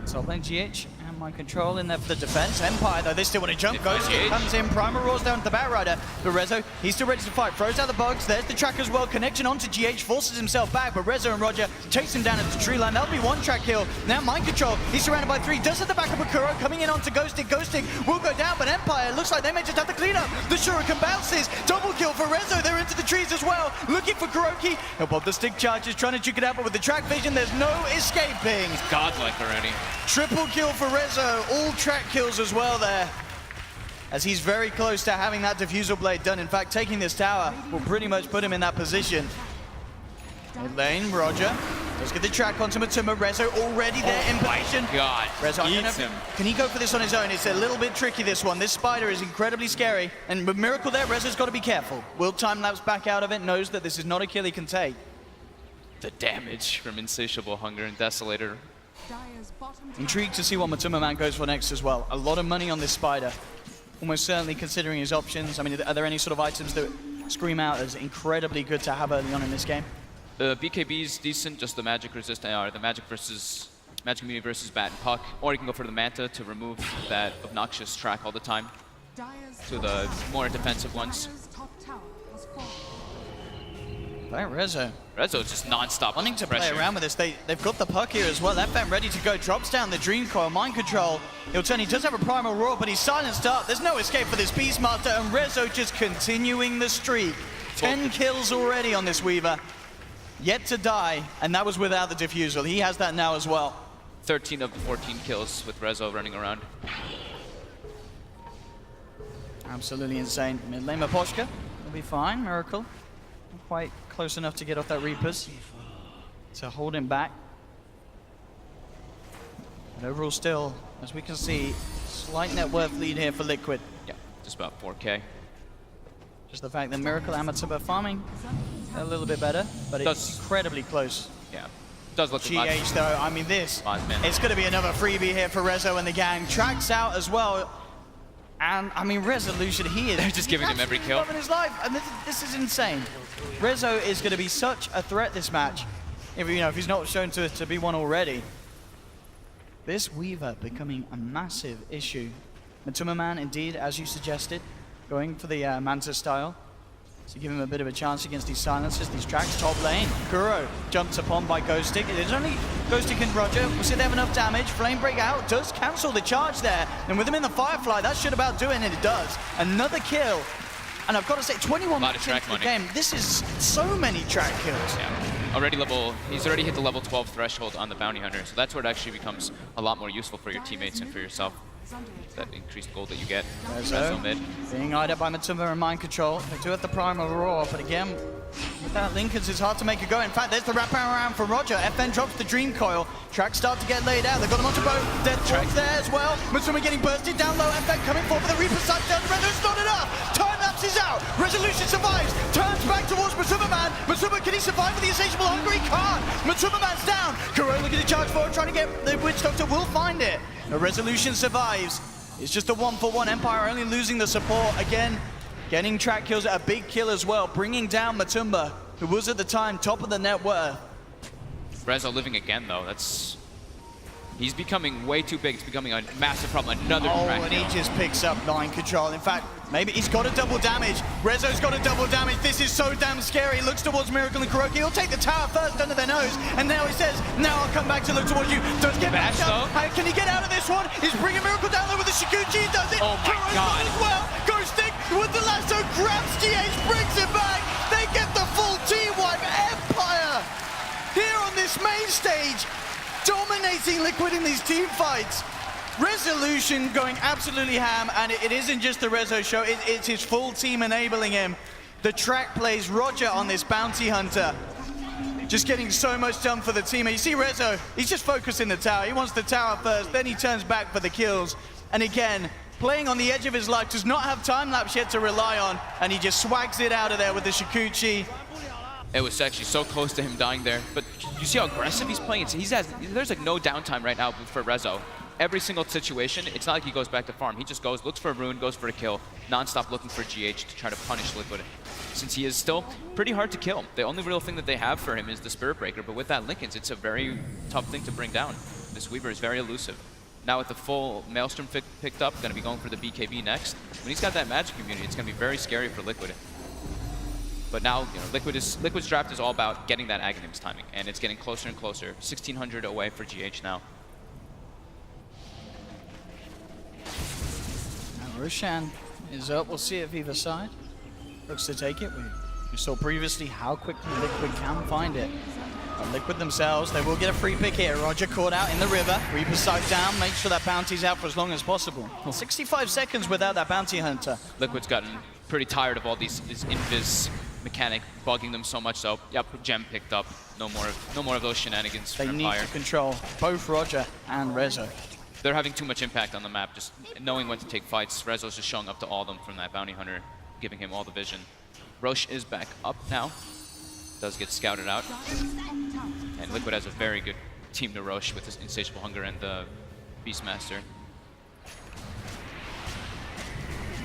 So playing GH and my control in there for the defense. Empire, though, they still want to jump. Ghostic comes in, Primal roars down to the Batrider. But Rezo, he's still ready to fight. Throws out the bugs. There's the track as well. Connection onto GH, forces himself back. But Rezo and Roger chase him down at the tree line. That'll be one track kill. Now mind control. He's surrounded by 3. Does have the backup of Kuro coming in onto Ghostic. Ghostic will go down, but Empire looks like they may just have to clean up. The Shuriken bounces. Double kill for Rezo. They're into the trees as well. Looking for Kuroki. He'll pop the stick charges, trying to juke it out, but with the track vision, there's no escaping. He's godlike already. Triple kill for Rezo, all track kills as well there. As he's very close to having that diffusal blade done. In fact, taking this tower will pretty much put him in that position. Mid lane, Roger. Let's get the track onto Matuma. Rezo already there, impatient. God, Rezo, eats him. Can he go for this on his own? It's a little bit tricky, this one. This spider is incredibly scary. And with Miracle there, Rezo's got to be careful. Will time-lapse back out of it, knows that this is not a kill he can take. The damage from Insatiable Hunger and Desolator. Intrigued to see what Matuma Man goes for next as well. A lot of money on this spider. Almost certainly considering his options. I mean, are there any sort of items that scream out as incredibly good to have early on in this game? The BKB is decent, just the magic resistant, the magic immunity versus Bat and Puck. Or you can go for the Manta to remove that obnoxious track all the time to the more defensive ones. Right, Rezo. Rezo just non-stop Wanting to pressure. play around with this. They've got the Puck here as well. FM ready to go. Drops down the Dream Coil. Mind control. He'll turn. He does have a Primal Roar, but he's silenced up. There's no escape for this Beastmaster, and Rezo just continuing the streak. 10 kills already on this Weaver. Yet to die, and that was without the Diffusal. He has that now as well. 13 of the 14 kills with Rezo running around. Absolutely insane. Mid lane Maposhka will be fine. Miracle. Not quite close enough to get off that Reapers to hold him back. But overall still, as we can see, slight net worth lead here for Liquid. Yeah, just about 4K. Just the fact that Miracle and Matsuba farming a little bit better, but it's incredibly close. Yeah, does look GH though, I mean this, it's going to be another freebie here for Rezo and the gang. Tracks out as well. And I mean, Resolution, he is just giving him every kill. Loving his life, and this is insane. Rezo is going to be such a threat this match. If if he's not shown to be one already. This Weaver becoming a massive issue. Matuma Man, indeed, as you suggested, going for the Manta style. To give him a bit of a chance against these silencers, these tracks. Top lane, Kuro jumped upon by Ghostic. It is only Ghostic and Roger. We'll see they have enough damage. Flame Break out does cancel the charge there. And with him in the Firefly, that should about do it, and it does. Another kill. And I've got to say, 21 minutes into the game, this is so many track kills. Yeah, he's already hit the level 12 threshold on the Bounty Hunter, so that's where it actually becomes a lot more useful for your teammates and for yourself. That increased gold that you get. Rezo mid. Being eyed up by Matuma and Mind Control. They do have the Primal Roar, but again, without Lincolns, it's hard to make it go. In fact, there's the wraparound around for Roger. FN drops the Dream Coil. Tracks start to get laid out. They've got him onto both. Death Tracks there as well. Matuma getting bursted down low. FN coming forward for the Reaper side down. Rezo's not enough. Time lapse is out. Resolution survives. Turns back towards Matuma Man. Matuma, can he survive with the Insatiable Hunger? He can't. Matuma Man's down. Kuro looking to charge forward, trying to get the Witch Doctor. Will find it. The Resolution survives. It's just a 1-for-1. Empire only losing the support. Again, getting track kills, a big kill as well, bringing down Matumba, who was at the time top of the net worth. Rezo living again, though. He's becoming way too big. It's becoming a massive problem. Another crack and he kill. just picks up line control. In fact, maybe he's got a double damage. Rezo's got a double damage. This is so damn scary. He looks towards Miracle and KuroKy. He'll take the tower first under their nose. And now he says, now I'll come back to look towards you. Does get back up. Can he get out of this one? He's bringing Miracle down there with the Shikuchi. He does it. Oh my God. As well. Ghosting with the lasso. Grabs GH. Brings it back. They get the full team wipe. Empire here on this main stage. Dominating Liquid in these team fights. Resolution going absolutely ham, and it isn't just the Rezo show, it's his full team enabling him. The track plays Roger on this bounty hunter. Just getting so much done for the team. And you see Rezo, he's just focusing the tower. He wants the tower first, then he turns back for the kills. And again, playing on the edge of his life, does not have time lapse yet to rely on, and he just swags it out of there with the Shikuchi. It was actually so close to him dying there. But you see how aggressive he's playing? There's like no downtime right now for Rezo. Every single situation, it's not like he goes back to farm. He just goes, looks for a rune, goes for a kill, non-stop looking for GH to try to punish Liquid. Since he is still pretty hard to kill. The only real thing that they have for him is the Spirit Breaker, but with that Linkens, it's a very tough thing to bring down. This Weaver is very elusive. Now with the full Maelstrom picked up, going to be going for the BKB next. When he's got that magic immunity, it's going to be very scary for Liquid. But now, you know, Liquid's draft is all about getting that Aghanims timing, and it's getting closer and closer. 1600 away for GH now. Now Roshan is up. We'll see if either side looks to take it. We saw previously how quickly Liquid can find it. But Liquid themselves, they will get a free pick here. Roger caught out in the river. Reaper's sight down. Make sure that bounty's out for as long as possible. 65 seconds without that bounty hunter. Liquid's gotten pretty tired of all these invis mechanic bugging them so much, so yep, gem picked up. No more of those shenanigans. They need to control both Roger and Rezo. They're having too much impact on the map, just knowing when to take fights. Rezo's just showing up to all of them from that bounty hunter, giving him all the vision. Roche is back up now. Does get scouted out. And Liquid has a very good team to Roche with his Insatiable Hunger and the Beastmaster.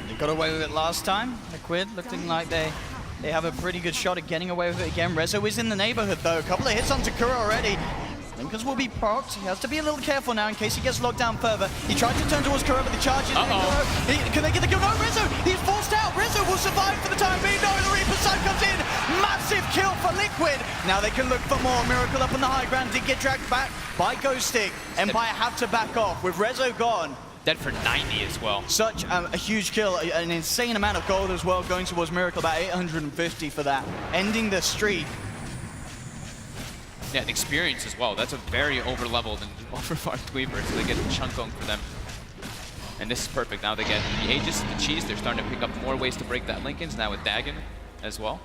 They got away with it last time. Liquid looking like they have a pretty good shot at getting away with it again. Rezo is in the neighborhood though. A couple of hits on Takura already. Linkers will be procced. He has to be a little careful now in case he gets locked down further. He tried to turn towards Kuro, but the charge is can they get the kill? No, Rezo! He's forced out! Rezo will survive for the time being. No, the Reaper side comes in. Massive kill for Liquid. Now they can look for more. Miracle up on the high ground. Did get dragged back by Ghosting. Empire have to back off. With Rezo gone, dead for 90 as well. Such a huge kill, an insane amount of gold as well, going towards Miracle, about 850 for that, ending the streak. Yeah, and experience as well. That's a very over-leveled and over-farmed Weaver, so they get a chunk going for them. And this is perfect. Now they get the Aegis, the Cheese. They're starting to pick up more ways to break that Linkens, now with Dagon as well.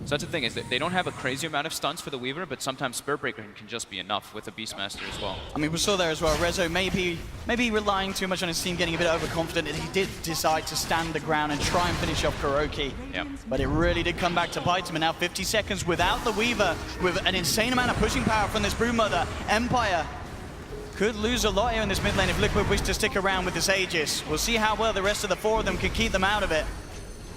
So that's the thing, is that they don't have a crazy amount of stunts for the Weaver, but sometimes Spirit Breaker can just be enough with the Beastmaster as well. I mean, we saw there as well, Rezo maybe relying too much on his team, getting a bit overconfident, and he did decide to stand the ground and try and finish off KuroKy. Yep. But it really did come back to bite him, and now 50 seconds without the Weaver, with an insane amount of pushing power from this Broodmother. Empire could lose a lot here in this mid lane if Liquid wish to stick around with this Aegis. We'll see how well the rest of the four of them can keep them out of it.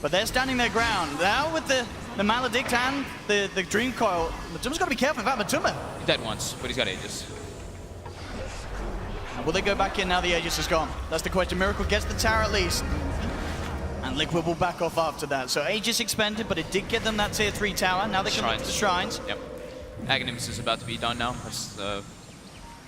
But they're standing their ground. Now with the Maledict and the Dream Coil, Matuma's got to be careful. In fact, Matuma. He's dead once, but he's got Aegis. Will they go back in now the Aegis is gone? That's the question. Miracle gets the tower at least. And Liquid will back off after that. So Aegis expended, but it did get them that tier 3 tower. Now they can look to the shrines. Yep. Aghanims is about to be done now. That's the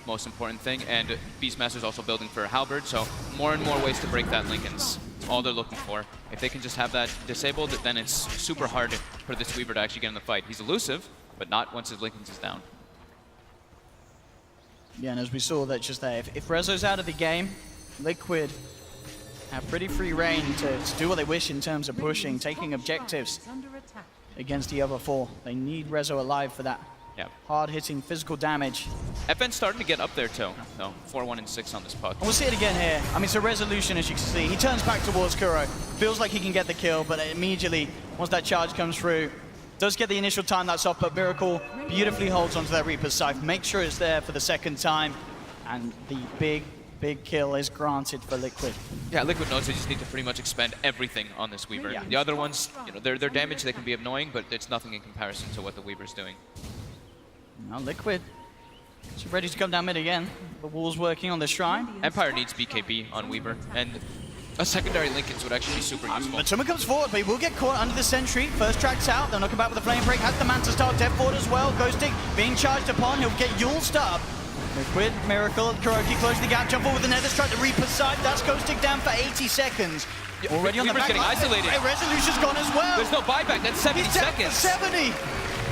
most important thing. And Beastmaster's also building for a Halberd, so more and more ways to break that Linkens. All they're looking for. If they can just have that disabled, then it's super hard for this Weaver to actually get in the fight. He's elusive, but not once his Linkens is down. Yeah, and as we saw that just there, if Rezo's out of the game, Liquid have pretty free reign to do what they wish in terms of pushing, taking objectives against the other four. They need Rezo alive for that. Yeah. Hard-hitting physical damage. FN's starting to get up there too. No, 4-1 and 6 on this puck. And we'll see it again here. I mean, it's a Resolution, as you can see. He turns back towards Kuro. Feels like he can get the kill, but immediately, once that charge comes through, does get the initial time that's off, but Miracle beautifully holds onto that Reaper's Scythe. Make sure it's there for the second time, and the big kill is granted for Liquid. Yeah, Liquid knows they just need to pretty much expend everything on this Weaver. Yeah. The other ones, you know, their damage, they can be annoying, but it's nothing in comparison to what the Weaver's doing. Now Liquid. She's ready to come down mid again. The wall's working on the shrine. Empire needs BKB on Weaver, and a secondary Linken's would actually be super useful. Matuma comes forward, but he will get caught under the sentry. First track's out, they'll knock him back with a flame break. Has the man to start death forward as well. Ghosting being charged upon, he'll get Yuled up. Liquid, Miracle, Kuroki closing the gap, jump forward with the Nether Strike, the Reaper's side. That's Ghosting down for 80 seconds. Already on the Weaver's back getting line. isolated. Resolution's gone as well. There's no buyback, that's 70 He's down for seconds. 70.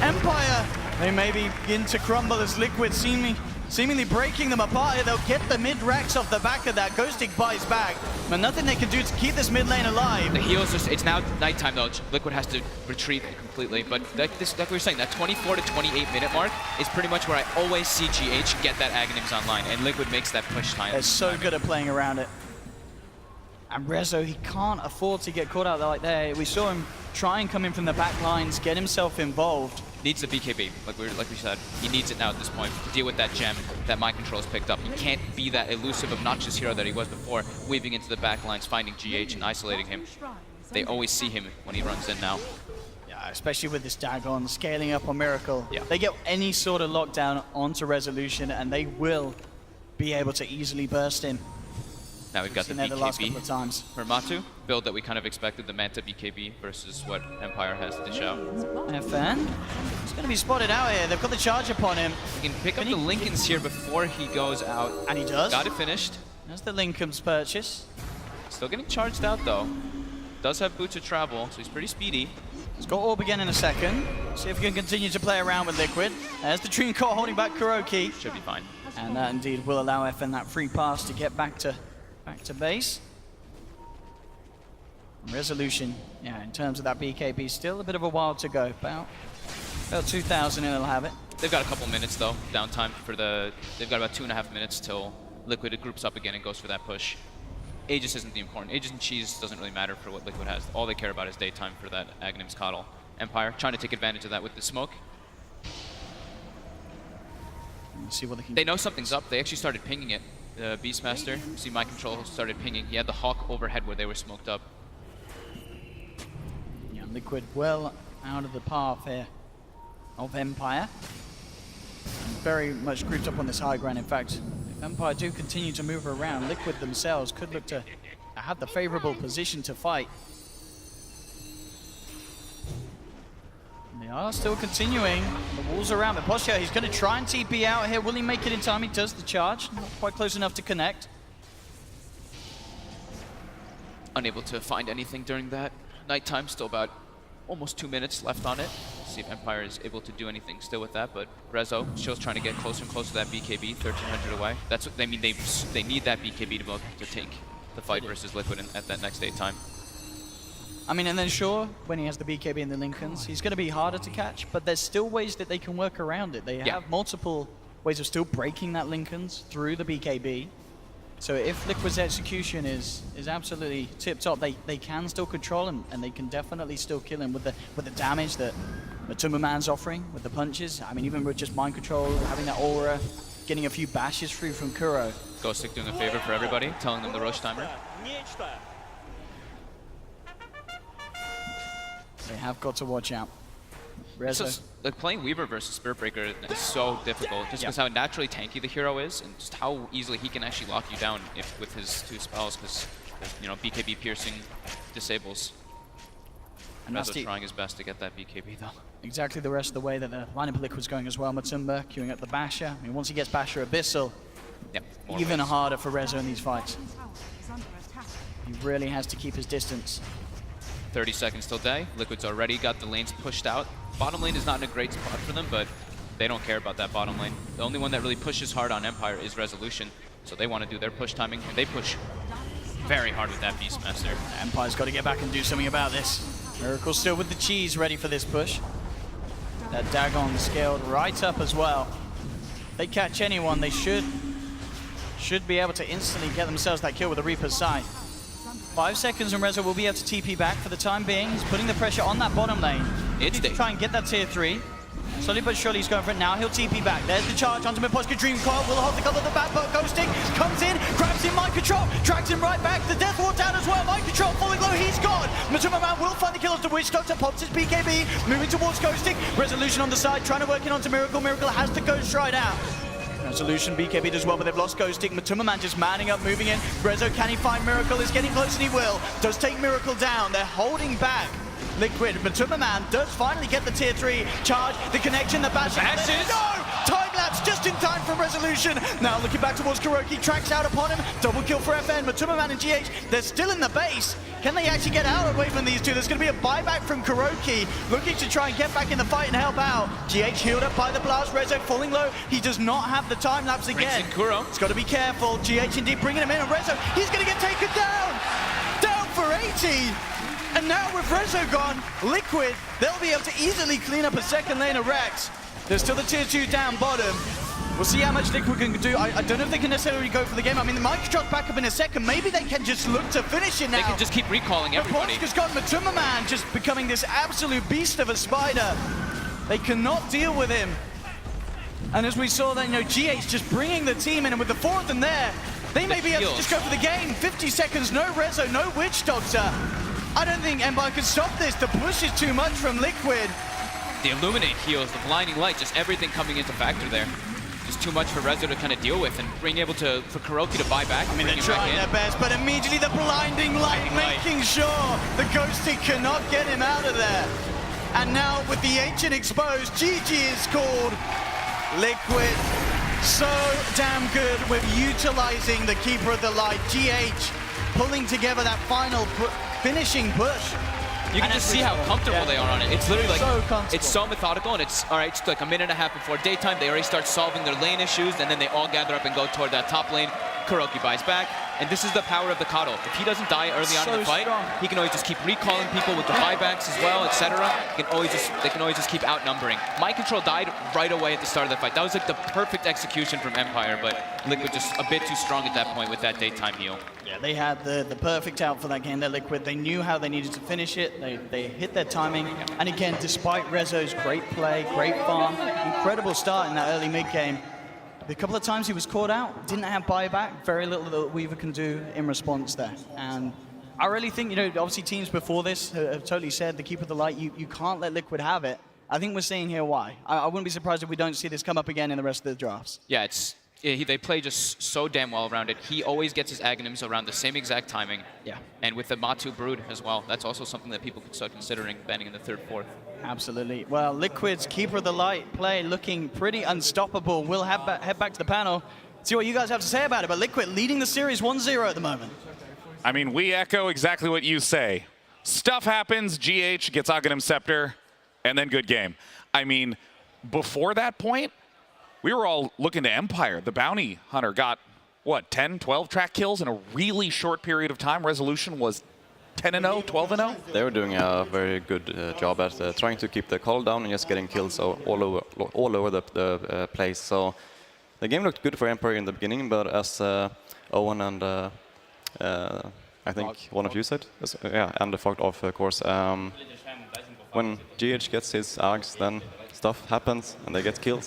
Empire, they may begin to crumble as Liquid seemingly breaking them apart here. They'll get the mid-racks off the back of that. Ghosting buys back, but nothing they can do to keep this mid lane alive. The heals, it's now nighttime though. Liquid has to retreat completely, but like we were saying, that 24 to 28 minute mark is pretty much where I always see GH get that Aghanims online, and Liquid makes that push time. They're so good at playing around it. And Rezo, he can't afford to get caught out there like that. We saw him try and come in from the back lines, get himself involved. Needs the BKB, like we said. He needs it now at this point to deal with that gem that Mind Control's picked up. He can't be that elusive, obnoxious hero that he was before, weaving into the back lines, finding GH and isolating him. They always see him when he runs in now. Yeah, especially with this Dagon scaling up on Miracle. Yeah. They get any sort of lockdown onto Resolution and they will be able to easily burst in. Now we've got the Seen that the last couple of BKB times. for Matu, build that we kind of expected, the Manta BKB versus what Empire has to dish out. FN, he's going to be spotted out here. They've got the charge upon him. We can pick up the Lincolns here before he goes out. And he does. Got it finished. That's the Lincoln's purchase. Still getting charged out though. Does have boots of travel, so he's pretty speedy. He's got Orb again in a second. See if he can continue to play around with Liquid. There's the Dream Core holding back Kuroki. Should be fine. And that indeed will allow FN that free pass to get back to base. Resolution, yeah, in terms of that BKB, still a bit of a while to go. About 2,000 and they'll have it. They've got a couple minutes though, downtime for the. They've got about 2.5 minutes till Liquid groups up again and goes for that push. Aegis isn't the important. Aegis and Cheese doesn't really matter for what Liquid has. All they care about is daytime for that Aghanim's Coddle. Empire trying to take advantage of that with the smoke. Let's see what they can. They know something's up. They actually started pinging it. Beastmaster, see Mind Control started pinging. He had the Hawk overhead where they were smoked up. Yeah, Liquid well out of the path here of Empire. And very much grouped up on this high ground. In fact, if Empire do continue to move around, Liquid themselves could look to have the favorable position to fight. They are still continuing. The walls around the posture. He's going to try and TP out here. Will he make it in time? He does the charge. Not quite close enough to connect. Unable to find anything during that nighttime. Still about almost 2 minutes left on it. See if Empire is able to do anything still with that. But Rezo, Show's trying to get closer and closer to that BKB, 1,300 away. That's what they mean. They need that BKB to take the fight versus Liquid at that next daytime. I mean, and then sure, when he has the BKB and the Lincolns, he's going to be harder to catch, but there's still ways that they can work around it. They have multiple ways of still breaking that Lincolns through the BKB. So if Liquid's execution is absolutely tip-top, they can still control him, and they can definitely still kill him with the damage that Matuma Man's offering, with the punches. I mean, even with just Mind Control, having that aura, getting a few bashes through from Kuro. Ghostic doing a favor for everybody, telling them the Roche timer. They have got to watch out. Like playing Weaver versus Spirit Breaker is so difficult, just because how naturally tanky the hero is, and just how easily he can actually lock you down with his 2 spells, because BKB piercing disables. And Rezo trying his best to get that BKB though. Exactly the rest of the way that the lineup of Liquid's going as well. Matumba queuing up the Basher. I mean, once he gets Basher Abyssal, even harder for Rezo in these fights. He really has to keep his distance. 30 seconds till day. Liquid's already got the lanes pushed out. Bottom lane is not in a great spot for them, but they don't care about that bottom lane. The only one that really pushes hard on Empire is Resolution, so they want to do their push timing, and they push very hard with that Beastmaster. Empire's got to get back and do something about this. Miracle still with the cheese, ready for this push. That Dagon scaled right up as well. They catch anyone, they should be able to instantly get themselves that kill with the Reaper's side. 5 seconds and Rezo will be able to TP back for the time being. He's putting the pressure on that bottom lane. It's to try and get that tier 3. Slowly but surely he's going for it now. He'll TP back. There's the charge onto Miposhka Dream Coil. Will hold the cover of the back, but Ghosting comes in, grabs him, Mind Control, drags him right back. The Death Ward down as well. Mind Control falling low. He's gone. Matuma Man will find the kill of the Witch Doctor. Pops his BKB, moving towards Ghosting. Resolution on the side, trying to work in onto Miracle. Miracle has to Ghost right out. Resolution, BKB does well, but they've lost Ghosting. Matuma Man just manning up, moving in. Rezo, can he find Miracle? Is getting close, and he will. Does take Miracle down. They're holding back Liquid. Matuma Man does finally get the tier 3 charge. The connection, the bash. No! Time lapse just in time from Resolution. Now looking back towards Kuroki, tracks out upon him. Double kill for FN. Matuma Man and GH, they're still in the base. Can they actually get out away from these two? There's going to be a buyback from Kuroki, looking to try and get back in the fight and help out. GH healed up by the blast. Rezo falling low. He does not have the time lapse again. He's got to be careful. GH indeed bringing him in, and Rezo, he's going to get taken down. Down for 80. And now with Rezo gone, Liquid, they'll be able to easily clean up a second lane of Rex. There's still the tier 2 down bottom. We'll see how much Liquid can do. I don't know if they can necessarily go for the game. I mean, the Mind Control's back up in a second. Maybe they can just look to finish it now. They can just keep recalling everybody. Miposhka's got Matuma Man just becoming this absolute beast of a spider. They cannot deal with him. And as we saw then, GH just bringing the team in, and with the 4 of them there, they may be able to just go for the game. 50 seconds, no Rezo, no Witch Doctor. I don't think Empire can stop this. The push is too much from Liquid. The Illuminate heals, the Blinding Light, just everything coming into factor there. Just too much for Rezo to kind of deal with, and being able to, for Kuroki to buy back. I mean, they're trying their best, but immediately the Blinding Light making sure the Ghosting cannot get him out of there. And now with the Ancient exposed, GG is called. Liquid, so damn good with utilizing the Keeper of the Light. GH pulling together that final finishing push. You can just see how comfortable they are on it. It's literally like, so it's so methodical, and it's, all right, it's like a minute and a half before daytime, they already start solving their lane issues, and then they all gather up and go toward that top lane. Kuroki buys back, and this is the power of the Coddle. If he doesn't die early on in the fight, he can always just keep recalling people with the buybacks as well, etc. They can always just keep outnumbering. Mind Control died right away at the start of the fight. That was like the perfect execution from Empire, but Liquid just a bit too strong at that point with that daytime heal. Yeah, they had the perfect out for that game. They're Liquid. They knew how they needed to finish it. They hit their timing. And again, despite Rezo's great play, great farm, incredible start in that early mid game, the couple of times he was caught out, didn't have buyback, very little that Weaver can do in response there. And I really think, obviously teams before this have totally said the Keeper of the Light, you can't let Liquid have it. I think we're seeing here why. I wouldn't be surprised if we don't see this come up again in the rest of the drafts. Yeah, they play just so damn well around it. He always gets his Aghanims around the same exact timing. Yeah. And with the Matu Brood as well, that's also something that people could start considering banning in the 3rd, 4th. Absolutely. Well, Liquid's Keeper of the Light play looking pretty unstoppable. We'll head back to the panel, see what you guys have to say about it. But Liquid leading the series 1-0 at the moment. I mean, we echo exactly what you say. Stuff happens, GH gets Aghanim Scepter, and then good game. I mean, before that point, we were all looking to Empire. The Bounty Hunter got, what, 10, 12 track kills in a really short period of time. Resolution was 10-0, 12-0? They were doing a very good job at trying to keep the call down and just getting kills all over the place. So the game looked good for Empire in the beginning, but as Owen and I think one of you said, yeah, and the Fogged Off, of course, when GH gets his Aghs, then stuff happens and they get kills.